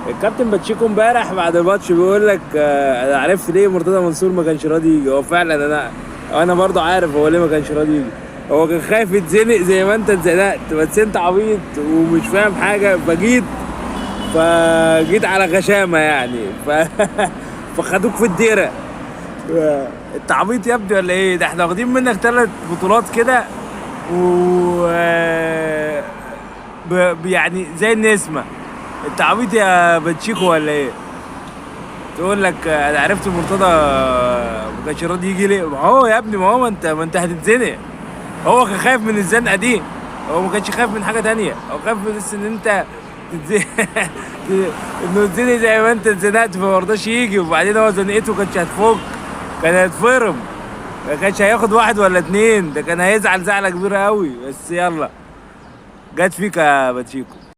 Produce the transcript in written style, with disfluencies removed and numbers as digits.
الكابتن باتشيكو امبارح بعد الماتش بيقول لك انا عرفت ليه مرتضى منصور ما كانش راضي يجي. هو فعلا انا برضه عارف هو ليه ما كانش راضي يجي. هو كان خايف يتزنق زي ما انت اتزنقت، بس انت عبيط ومش فاهم حاجه فجيت على غشامه يعني فخدوك في الديره. انت عبيط يا ابني ولا ايه؟ ده احنا واخدين منك 3 بطولات كده و يعني زي النسمه. انت عبيط يا باتشيكو ولا ايه؟ تقول لك انا عرفت مرتضى ما كانش راضي يجي ليه؟ ما هو يا ابني، ما انت هتتزنق. هو كان خايف من الزنقه دي، هو ما كانش خايف من حاجه تانية. هو خايف بس ان انت تتزنق انه يتزنق زي ما انت اتزنقت فما رضاش يجي. وبعدين هو زنقته كانتش هتفك، كان هيتفرم، ما كانش هياخد 1 ولا 2، ده كان هيزعل زعله كبيره قوي. بس يلا، جت فيك يا باتشيكو.